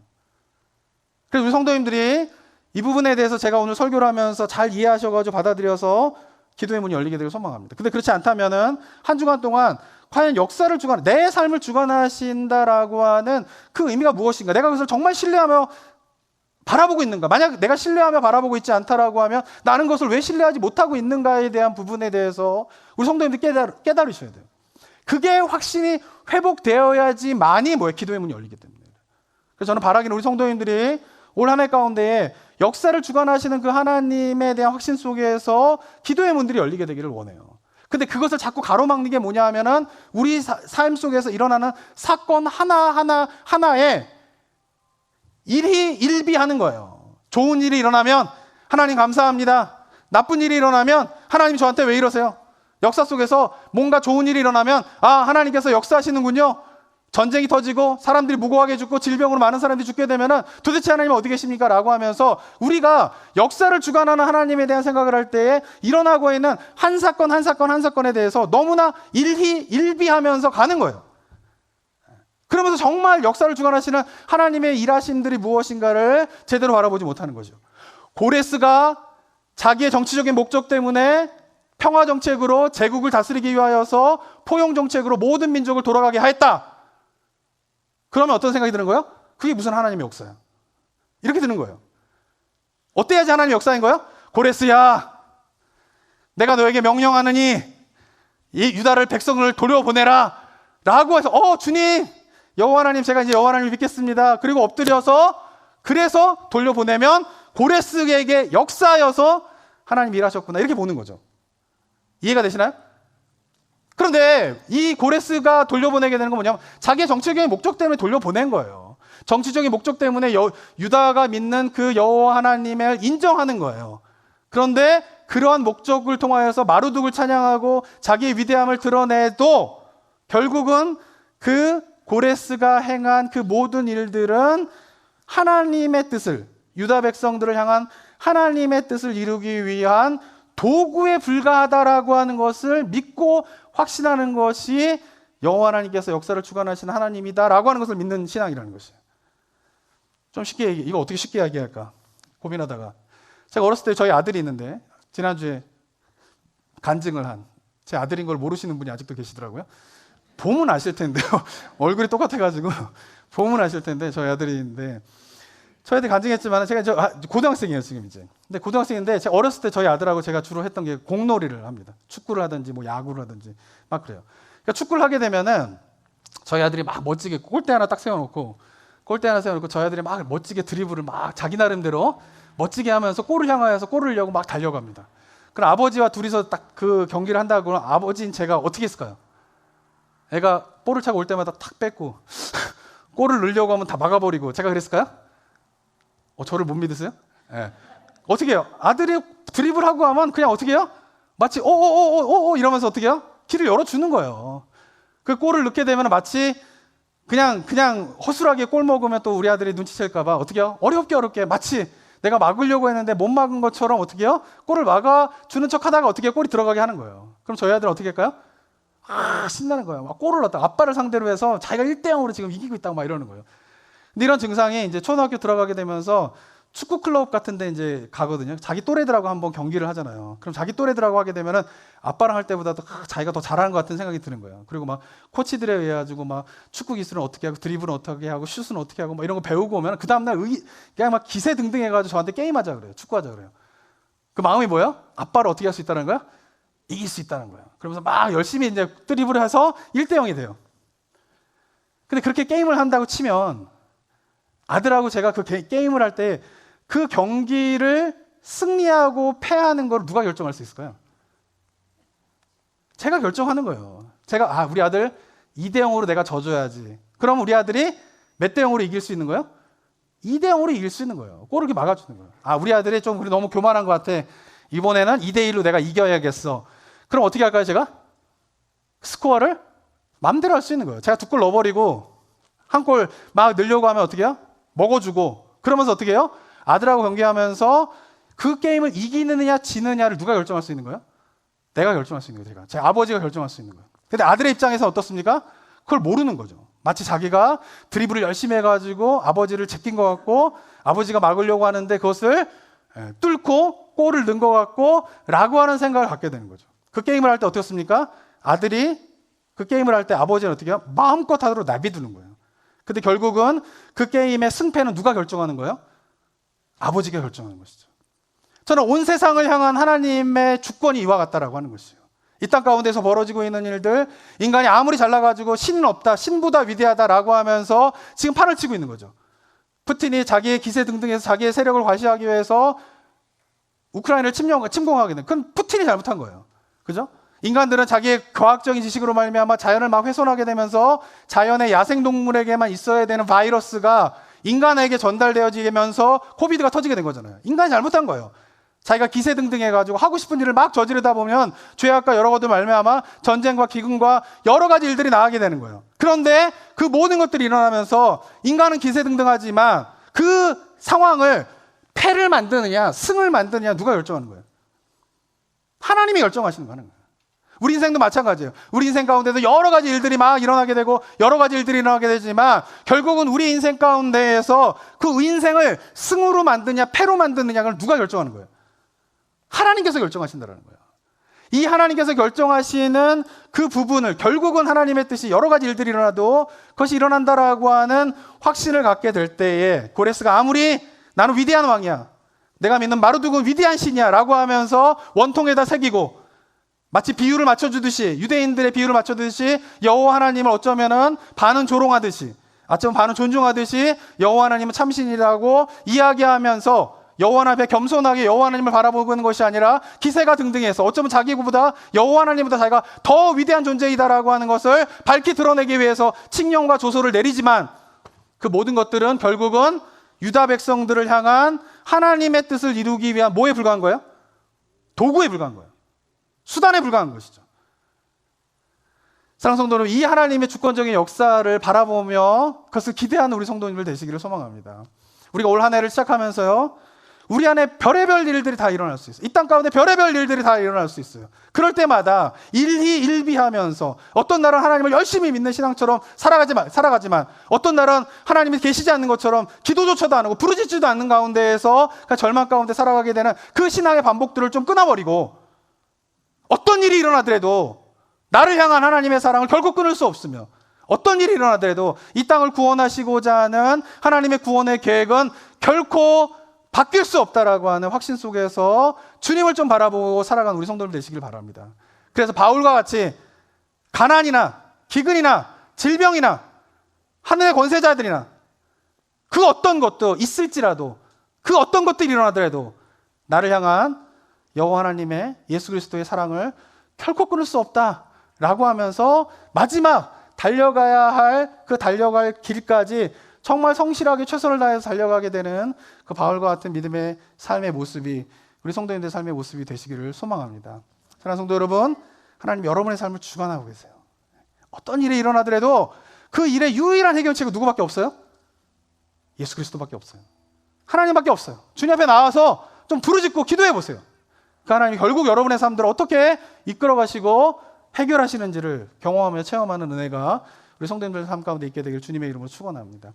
그래서 우리 성도님들이 이 부분에 대해서 제가 오늘 설교를 하면서 잘 이해하셔가지고 받아들여서 기도의 문이 열리게 되길 소망합니다. 근데 그렇지 않다면은 한 주간 동안 과연 역사를 내 삶을 주관하신다라고 하는 그 의미가 무엇인가? 내가 그것을 정말 신뢰하며 바라보고 있는가? 만약 내가 신뢰하며 바라보고 있지 않다라고 하면 나는 그것을 왜 신뢰하지 못하고 있는가에 대한 부분에 대해서 우리 성도님들 깨달으셔야 돼요. 그게 확신이 회복되어야지만이 기도의 문이 열리기 때문에. 그래서 저는 바라기는 우리 성도님들이 올 한 해 가운데에 역사를 주관하시는 그 하나님에 대한 확신 속에서 기도의 문들이 열리게 되기를 원해요. 근데 그것을 자꾸 가로막는 게 뭐냐 하면은 우리 삶 속에서 일어나는 사건 하나하나에 일비하는 거예요. 좋은 일이 일어나면 하나님 감사합니다. 나쁜 일이 일어나면 하나님 저한테 왜 이러세요? 역사 속에서 뭔가 좋은 일이 일어나면 하나님께서 역사하시는군요. 전쟁이 터지고 사람들이 무고하게 죽고 질병으로 많은 사람들이 죽게 되면은 도대체 하나님 어디 계십니까? 라고 하면서 우리가 역사를 주관하는 하나님에 대한 생각을 할 때에 일어나고 있는 한 사건에 대해서 너무나 일비하면서 가는 거예요. 그러면서 정말 역사를 주관하시는 하나님의 일하심들이 무엇인가를 제대로 바라보지 못하는 거죠. 고레스가 자기의 정치적인 목적 때문에 평화 정책으로 제국을 다스리기 위하여서 포용 정책으로 모든 민족을 돌아가게 하였다. 그러면 어떤 생각이 드는 거예요? 그게 무슨 하나님의 역사야? 이렇게 드는 거예요. 어때야지 하나님의 역사인 거예요? 고레스야, 내가 너에게 명령하느니 이 유다를 백성을 돌려보내라 라고 해서 주님, 여호와 하나님, 제가 이제 여호와 하나님을 믿겠습니다. 그리고 엎드려서 그래서 돌려보내면 고레스에게 역사여서 하나님이 일하셨구나 이렇게 보는 거죠. 이해가 되시나요? 그런데 이 고레스가 돌려보내게 되는 건 뭐냐면 자기의 정치적인 목적 때문에 돌려보낸 거예요. 정치적인 목적 때문에 유다가 믿는 그 여호와 하나님을 인정하는 거예요. 그런데 그러한 목적을 통하여서 마루둑을 찬양하고 자기의 위대함을 드러내도 결국은 그 고레스가 행한 그 모든 일들은 하나님의 뜻을, 유다 백성들을 향한 하나님의 뜻을 이루기 위한 도구에 불과하다라고 하는 것을 믿고 확신하는 것이 여호와 하나님께서 역사를 주관하시는 하나님이다라고 하는 것을 믿는 신앙이라는 것이에요. 좀 쉽게 이거 어떻게 쉽게 이야기할까 고민하다가 제가 어렸을 때 저희 아들이 있는데 지난주에 간증을 한 제 아들인 걸 모르시는 분이 아직도 계시더라고요. 보면 아실 텐데요. 얼굴이 똑같아가지고 보면 아실 텐데 저희 아들이 있는데 저희 아들이 간증했지만 제가 고등학생이에요 지금 이제. 근데 고등학생인데 제가 어렸을 때 저희 아들하고 제가 주로 했던 게 공놀이를 합니다. 축구를 하든지 뭐 야구를 하든지 막 그래요. 그러니까 축구를 하게 되면은 저희 아들이 막 멋지게 골대 하나 딱 세워놓고 저희 아들이 막 멋지게 드리블을 막 자기 나름대로 멋지게 하면서 골을 향하여서 골을 넣으려고 막 달려갑니다. 그럼 아버지와 둘이서 딱 그 경기를 한다고 아버지인 제가 어떻게 했을까요? 애가 볼을 차고 올 때마다 탁 뺏고 골을 넣으려고 하면 다 막아버리고 제가 그랬을까요? 저를 못 믿으세요? 네. 어떻게 해요? 아들이 드리블하고 하면 그냥 어떻게 해요? 마치 오오오오오 이러면서 어떻게 해요? 길을 열어주는 거예요. 그 골을 넣게 되면 마치 그냥 허술하게 골 먹으면 또 우리 아들이 눈치챌까봐 어떻게 해요? 어렵게 마치 내가 막으려고 했는데 못 막은 것처럼 어떻게 해요? 골을 막아주는 척 하다가 어떻게 해요? 골이 들어가게 하는 거예요. 그럼 저희 아들은 어떻게 할까요? 신나는 거예요. 막 골을 넣었다. 아빠를 상대로 해서 자기가 1대0으로 지금 이기고 있다고 막 이러는 거예요. 근데 이런 증상이 이제 초등학교 들어가게 되면서 축구 클럽 같은 데 이제 가거든요. 자기 또래들하고 한번 경기를 하잖아요. 그럼 자기 또래들하고 하게 되면은 아빠랑 할 때보다도 자기가 더 잘하는 것 같은 생각이 드는 거예요. 그리고 막 코치들에 의해 가지고 막 축구 기술은 어떻게 하고 드리블은 어떻게 하고 슛은 어떻게 하고 막 이런 거 배우고 오면 그 다음 날 그냥 막 기세등등 해 가지고 저한테 게임하자 그래요. 축구하자 그래요. 그 마음이 뭐예요? 아빠를 어떻게 할 수 있다는 거야? 이길 수 있다는 거예요. 그러면서 막 열심히 이제 드리블을 해서 1대0이 돼요. 근데 그렇게 게임을 한다고 치면 아들하고 제가 그 게임을 할 때 그 경기를 승리하고 패하는 걸 누가 결정할 수 있을까요? 제가 결정하는 거예요. 제가 우리 아들 2대0으로 내가 져줘야지. 그럼 우리 아들이 몇 대 0으로 이길 수 있는 거예요? 2대0으로 이길 수 있는 거예요. 골을 이렇게 막아주는 거예요. 우리 아들이 좀 우리 너무 교만한 것 같아. 이번에는 2대1로 내가 이겨야겠어. 그럼 어떻게 할까요, 제가? 스코어를 마음대로 할 수 있는 거예요. 제가 2골 넣어버리고 한 골 막 넣으려고 하면 어떻게 해요? 먹어주고 그러면서 어떻게 해요? 아들하고 경기하면서 그 게임을 이기느냐 지느냐를 누가 결정할 수 있는 거예요? 내가 결정할 수 있는 거예요. 제 아버지가 결정할 수 있는 거예요. 근데 아들의 입장에서 어떻습니까? 그걸 모르는 거죠. 마치 자기가 드리블을 열심히 해가지고 아버지를 제낀 것 같고 아버지가 막으려고 하는데 그것을 뚫고 골을 넣은 것 같고 라고 하는 생각을 갖게 되는 거죠. 그 게임을 할 때 어떻습니까? 아들이 그 게임을 할 때 아버지는 어떻게 해요? 마음껏 하도록 내비두는 거예요. 근데 결국은 그 게임의 승패는 누가 결정하는 거예요? 아버지가 결정하는 것이죠. 저는 온 세상을 향한 하나님의 주권이 이와 같다라고 하는 것이에요. 이 땅 가운데서 벌어지고 있는 일들, 인간이 아무리 잘나가지고 신은 없다, 신보다 위대하다라고 하면서 지금 판을 치고 있는 거죠. 푸틴이 자기의 기세 등등해서 자기의 세력을 과시하기 위해서 우크라이나를 침공하게 된, 그건 푸틴이 잘못한 거예요. 그죠? 인간들은 자기의 과학적인 지식으로 말미암아 자연을 막 훼손하게 되면서 자연의 야생동물에게만 있어야 되는 바이러스가 인간에게 전달되어지면서 코비드가 터지게 된 거잖아요. 인간이 잘못한 거예요. 자기가 기세등등해가지고 하고 싶은 일을 막 저지르다 보면 죄악과 여러 것들 말미암아 전쟁과 기근과 여러 가지 일들이 나가게 되는 거예요. 그런데 그 모든 것들이 일어나면서 인간은 기세등등하지만 그 상황을 패를 만드느냐 승을 만드느냐 누가 결정하는 거예요? 하나님이 결정하시는 거예요. 우리 인생도 마찬가지예요. 우리 인생 가운데도 여러 가지 일들이 막 일어나게 되고 여러 가지 일들이 일어나게 되지만 결국은 우리 인생 가운데에서 그 인생을 승으로 만드냐 패로 만드느냐를 누가 결정하는 거예요? 하나님께서 결정하신다는 거예요. 이 하나님께서 결정하시는 그 부분을 결국은 하나님의 뜻이 여러 가지 일들이 일어나도 그것이 일어난다라고 하는 확신을 갖게 될 때에 고레스가 아무리 나는 위대한 왕이야, 내가 믿는 마르둑은 위대한 신이야 라고 하면서 원통에다 새기고 마치 비유를 맞춰주듯이 유대인들의 비유를 맞춰주듯이 여호와 하나님을 어쩌면은 반은 조롱하듯이 어쩌면 반은 존중하듯이 여호와 하나님은 참신이라고 이야기하면서 여호와 하나님 앞에 겸손하게 여호와 하나님을 바라보는 것이 아니라 기세가 등등해서 어쩌면 자기보다 여호와 하나님보다 자기가 더 위대한 존재이다라고 하는 것을 밝히 드러내기 위해서 칙령과 조소를 내리지만 그 모든 것들은 결국은 유다 백성들을 향한 하나님의 뜻을 이루기 위한 뭐에 불과한 거예요? 도구에 불과한 거예요. 수단에 불과한 것이죠. 사랑하는 성도는 이 하나님의 주권적인 역사를 바라보며 그것을 기대하는 우리 성도님들 되시기를 소망합니다. 우리가 올 한 해를 시작하면서요, 우리 안에 별의별 일들이 다 일어날 수 있어요. 이 땅 가운데 별의별 일들이 다 일어날 수 있어요. 그럴 때마다 일희일비하면서 어떤 날은 하나님을 열심히 믿는 신앙처럼 살아가지만 어떤 날은 하나님이 계시지 않는 것처럼 기도조차도 안 하고 부르짖지도 않는 가운데에서 절망 가운데 살아가게 되는 그 신앙의 반복들을 좀 끊어버리고 어떤 일이 일어나더라도 나를 향한 하나님의 사랑을 결국 끊을 수 없으며 어떤 일이 일어나더라도 이 땅을 구원하시고자 하는 하나님의 구원의 계획은 결코 바뀔 수 없다라고 하는 확신 속에서 주님을 좀 바라보고 살아가는 우리 성도들 되시길 바랍니다. 그래서 바울과 같이 가난이나 기근이나 질병이나 하늘의 권세자들이나 그 어떤 것도 있을지라도, 그 어떤 것들이 일어나더라도 나를 향한 여호와 하나님의 예수 그리스도의 사랑을 결코 끊을 수 없다라고 하면서 마지막 달려가야 할 그 달려갈 길까지 정말 성실하게 최선을 다해서 달려가게 되는 그 바울과 같은 믿음의 삶의 모습이 우리 성도님들의 삶의 모습이 되시기를 소망합니다. 사랑하는 성도 여러분, 하나님 여러분의 삶을 주관하고 계세요. 어떤 일이 일어나더라도 그 일의 유일한 해결책은 누구밖에 없어요? 예수 그리스도밖에 없어요. 하나님밖에 없어요. 주님 앞에 나와서 좀 부르짖고 기도해 보세요. 그 하나님이 결국 여러분의 삶들을 어떻게 이끌어 가시고 해결하시는지를 경험하며 체험하는 은혜가 우리 성도님들 삶 가운데 있게 되길 주님의 이름으로 축원합니다.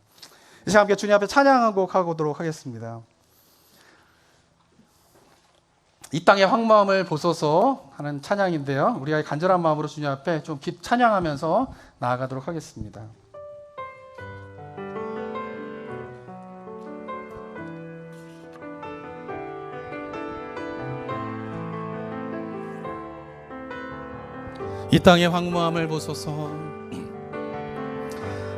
이제 함께 주님 앞에 찬양하고 가보도록 하겠습니다. 이 땅의 황무함을 보소서 하는 찬양인데요, 우리가 간절한 마음으로 주님 앞에 좀 찬양하면서 나아가도록 하겠습니다. 이 땅의 황무함을 보소서.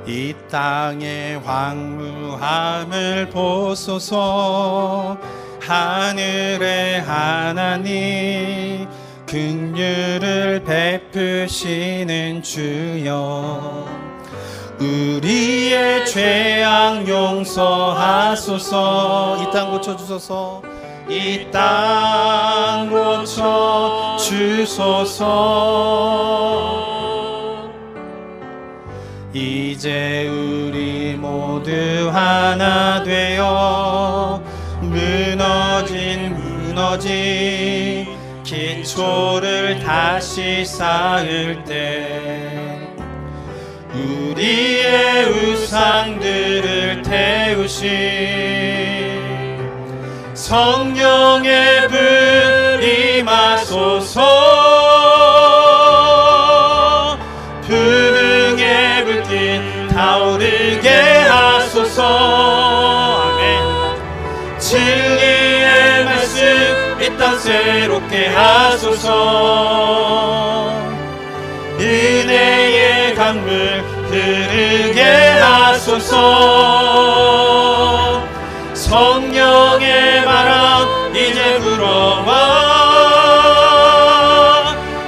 이 땅의 황무함을 보소서. 하늘의 하나님 긍휼을 베푸시는 주여, 우리의 죄악 용서하소서. 이 땅 고쳐주소서. 이 땅 고쳐주소서. 이제 우리 모두 하나 되어 무너진 기초를 다시 쌓을 때 우리의 우상들을 태우신 성령의 불 임하소서. 부흥의 불길 타오르게 하소서. 아멘. 진리의 말씀 이 땅 새롭게 하소서. 은혜의 강물 흐르게 하소서. 성령의 바람 이제 불어와.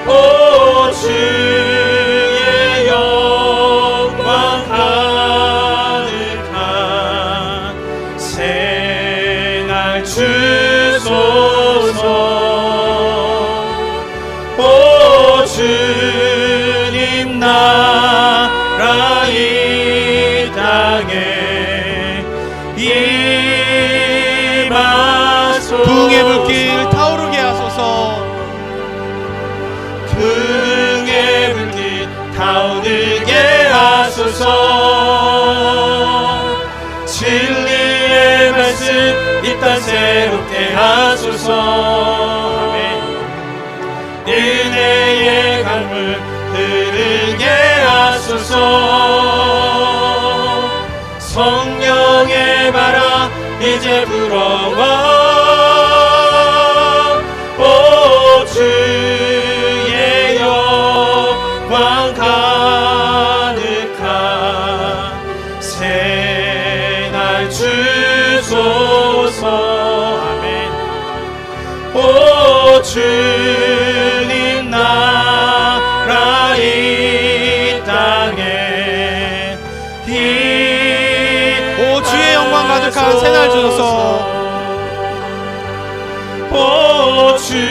오 주의 영광 가득한 생활 주소서. 오 주님 나라 이 땅에 부흥의 불길 타오르게 하소서. 부흥의 불길 타오르게 하소서. 진리의 말씀 이 땅 새롭게 하소서. 아멘. 은혜의 강물 흐르게 하소서. 성령의 바람 이제 불어와. 오 주의 영광 가득한 새날 주소서. 아멘. 오 주님 나라 이 땅에 오 주의 영광 가득한 새날 주소서. 오 주의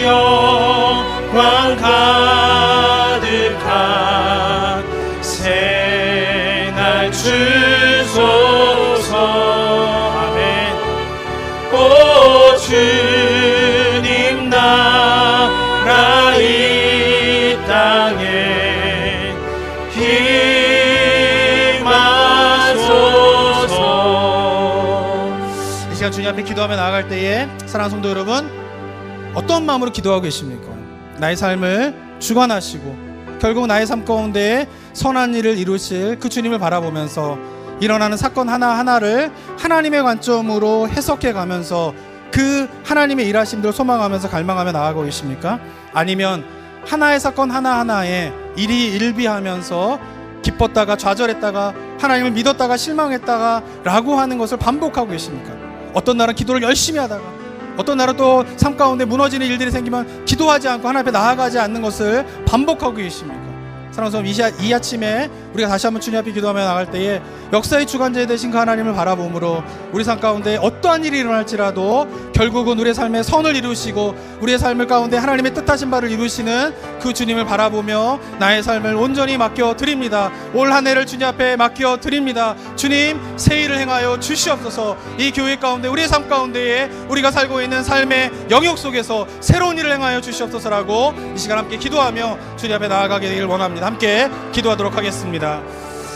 영광 가득한 새날 주소서. 아멘. 오 주님 나라 이 땅에 이 시간 주님 앞에 기도하며 나아갈 때에 사랑하는 성도 여러분, 어떤 마음으로 기도하고 계십니까? 나의 삶을 주관하시고 결국 나의 삶 가운데 선한 일을 이루실 그 주님을 바라보면서 일어나는 사건 하나하나를 하나님의 관점으로 해석해 가면서 그 하나님의 일하심들을 소망하면서 갈망하며 나아가고 계십니까? 아니면 하나의 사건 하나하나에 일희일비하면서 기뻤다가 좌절했다가 하나님을 믿었다가 실망했다가 라고 하는 것을 반복하고 계십니까? 어떤 날은 기도를 열심히 하다가 어떤 날은 또 삶 가운데 무너지는 일들이 생기면 기도하지 않고 하나님 앞에 나아가지 않는 것을 반복하고 계십니까? 사랑하는 여러분, 이 아침에 우리가 다시 한번 주님 앞에 기도하며 나갈 때에 역사의 주관자 되신 그 하나님을 바라보므로 우리 삶 가운데 어떠한 일이 일어날지라도 결국은 우리의 삶에 선을 이루시고 우리의 삶을 가운데 하나님의 뜻하신 바를 이루시는 그 주님을 바라보며 나의 삶을 온전히 맡겨드립니다. 올 한 해를 주님 앞에 맡겨드립니다. 주님, 새 일을 행하여 주시옵소서. 이 교회 가운데 우리의 삶 가운데에 우리가 살고 있는 삶의 영역 속에서 새로운 일을 행하여 주시옵소서라고 이 시간 함께 기도하며 주님 앞에 나아가게 되길 원합니다. 함께 기도하도록 하겠습니다.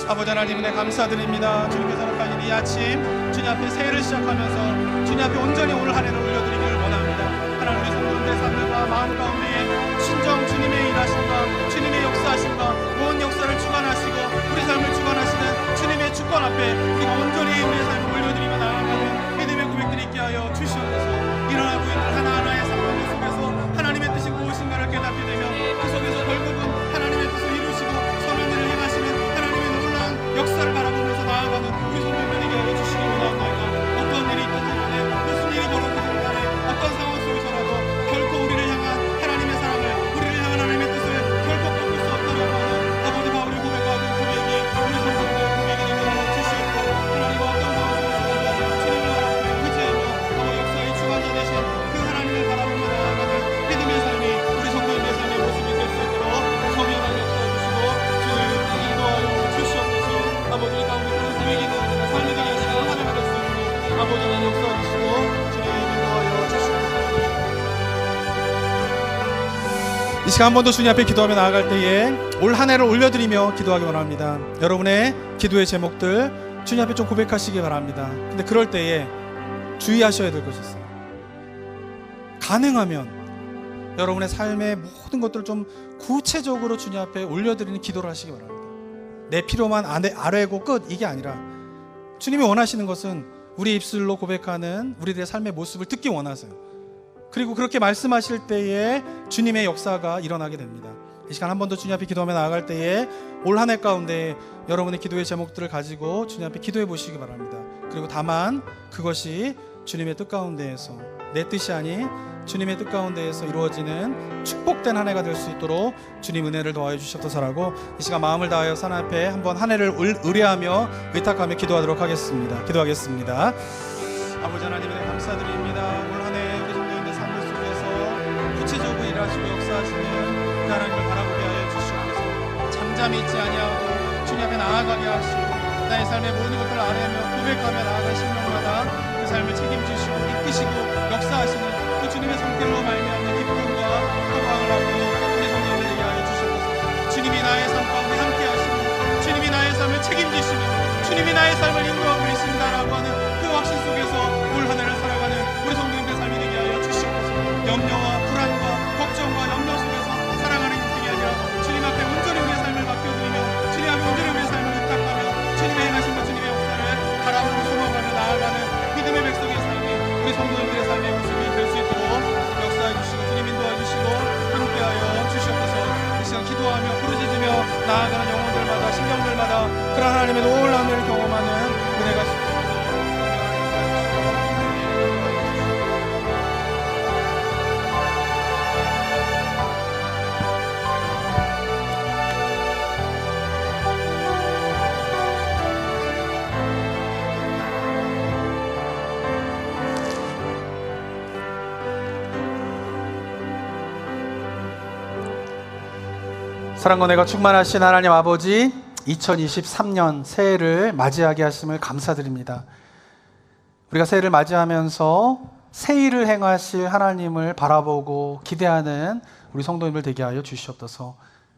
아버지 하나님, 은혜 감사드립니다. 주님께서 허락하신 이 아침 주님 앞에 새해를 시작하면서 주님 앞에 온전히 올 한 해를 올려드리기를 원합니다. 하나님, 우리 성도님들의 삶과 마음 가운데에 친정 주님의 일하심과 주님의 역사하심과 온 역사를 주관하시고 우리 삶을 주관하시는 주님의 주권 앞에 우리가 온전히 우리의 삶을 올려드리며 나아가는 믿음의 고백들이 있게 하여 주시옵소서. 일어나고 있는 하나하나의 상황 속에서 하나님의 뜻이 무엇인가를 깨닫게 되며 그 속에서 결국은 하나님의 뜻을 이루시고 선한 일을 행하시는 하나님의 놀라운 역사를 바라보면서 나아가는 우리 성도님들에게 하여 주시기 원하옵나이다. 어떤 일이 있든지 간에 무슨 일이 벌어지든 간에 어떤 상황 속에서라도 결코 우리를 향한 하나님의 사랑을 우리를 향한 하나님의 뜻을 결코 꺾을 수 없도록 하는 아버지 바울이 고백하던 고백이 우리 성도님들의 고백이 되게 하여 주시옵고 하나님과 어떤 상황 속에서라도 주님을 바라보며 의지하며 아버 역사의 주관자 되신 그 하나님을 바라보며 나아가는 믿음의 삶이 우리 성도님의 삶의 모습이 될 수 있도록 성령을 역사해 주시고 주를 인도하여 주시옵소서. 아버지 이 가운데 그런 고백이 되는 삶이 되게 하시는 하나님이 될 수 있도록 아버지는 역사해 주시고 주님 인도하여 주시옵소서. 이 시간 한 번 더 주님 앞에 기도하며 나아갈 때에 올 한 해를 올려드리며 기도하기 원합니다. 여러분의 기도의 제목들 주님 앞에 좀 고백하시기 바랍니다. 근데 그럴 때에 주의하셔야 될 것이 있어요. 가능하면 여러분의 삶의 모든 것들을 좀 구체적으로 주님 앞에 올려드리는 기도를 하시기 바랍니다. 내 필요만 아뢰고 끝, 이게 아니라 주님이 원하시는 것은 우리 입술로 고백하는 우리들의 삶의 모습을 듣기 원하세요. 그리고 그렇게 말씀하실 때에 주님의 역사가 일어나게 됩니다. 이 시간 한 번 더 주님 앞에 기도하며 나아갈 때에 올 한 해 가운데 여러분의 기도의 제목들을 가지고 주님 앞에 기도해 보시기 바랍니다. 그리고 다만 그것이 주님의 뜻 가운데에서 내 뜻이 아닌 주님의 뜻 가운데에서 이루어지는 축복된 한 해가 될 수 있도록 주님 은혜를 더하여 주시옵소서라고 이 시간 마음을 다하여 산 앞에 한번 한 해를 의뢰하며 의탁하며 기도하도록 하겠습니다. 기도하겠습니다. 아버지 하나님, 은혜 감사드립니다. 올 한 해 우리 성도님의 삶을 속에서 구체적으로 일하시고 역사하시는 그 하나님을 바라보게 하여 주시옵소서. 잠잠히 있지 아니하고 주님 앞에 나아가게 하시고 나의 삶의 모든 것들을 아뢰며 고백하며 나아갈 심령마다 그 삶을 책임지시고 이끄시고 역사하시는 그 주님의 성결로 말미암는 기쁨과 평강을 하고 우리 성도님들에게 하여 주시옵소서. 주님이 나의 삶 가운데 함께 하시고 주님이 나의 삶을 책임지시며 주님이 나의 삶을 인도하고 계신다라고 하는 그 확신 속에서 올 한 해를 살아가는 우리 성도님들 삶이 되게 하여 주시옵소서. 염려와 불안과 걱정과 염려 속에서 살아가는 인생이 아니라 주님 앞에 온전히 우리의 삶을 맡겨드리며 주님 앞에 온전히 우리의 삶을 의탁하며 주님의 행하심과 주님의 역사를 바라보고 소망하며 나아가는 믿음의 백성의 삶이 우리 성도님들의 삶의 모습이 될 수 있도록 역사해 주시고 주님 인도해 주시고 함께하여 주시옵소서. 이 시간 기도하며 부르짖으며 나아가는 영혼들마다 심령들마다 그런 하나님의 놀라운 은혜를 경험하는 은혜가 있습니다. 사랑과 은혜가 충만하신 하나님 아버지, 2023년 새해를 맞이하게 하심을 감사드립니다. 우리가 새해를 맞이하면서 새 일을 행하실 하나님을 바라보고 기대하는 우리 성도님들 되게 하여 주시옵소서.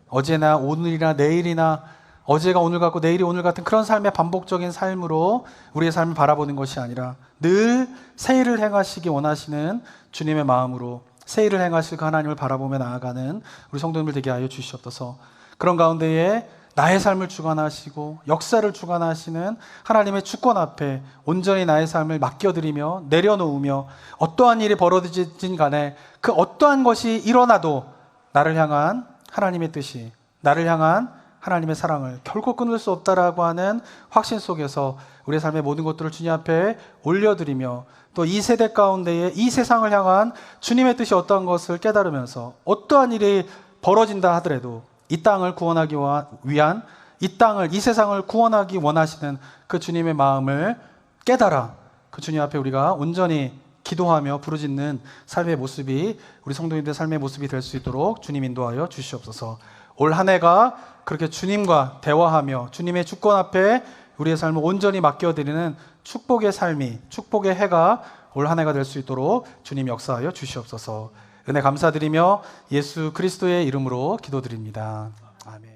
어제나 오늘이나 내일이나 어제가 오늘 같고 내일이 오늘 같은 그런 삶의 반복적인 삶으로 우리의 삶을 바라보는 것이 아니라 늘 새 일을 행하시기 원하시는 주님의 마음으로 새 일을 행하실 그 하나님을 바라보며 나아가는 우리 성도님들 되게 하여 주시옵소서. 그런 가운데에 나의 삶을 주관하시고 역사를 주관하시는 하나님의 주권 앞에 온전히 나의 삶을 맡겨드리며 내려놓으며 어떠한 일이 벌어지진 간에 그 어떠한 것이 일어나도 나를 향한 하나님의 뜻이, 나를 향한 하나님의 사랑을 결코 끊을 수 없다라고 하는 확신 속에서 우리의 삶의 모든 것들을 주님 앞에 올려드리며 또 이 세대 가운데에 이 세상을 향한 주님의 뜻이 어떠한 것을 깨달으면서 어떠한 일이 벌어진다 하더라도 이 땅을 구원하기 위한 이 땅을, 이 세상을 구원하기 원하시는 그 주님의 마음을 깨달아 그 주님 앞에 우리가 온전히 기도하며 부르짖는 삶의 모습이 우리 성도님들의 삶의 모습이 될 수 있도록 주님 인도하여 주시옵소서. 올 한 해가 그렇게 주님과 대화하며 주님의 주권 앞에 우리의 삶을 온전히 맡겨드리는 축복의 삶이, 축복의 해가 올 한 해가 될 수 있도록 주님 역사하여 주시옵소서. 은혜 감사드리며 예수 그리스도의 이름으로 기도드립니다. 아멘.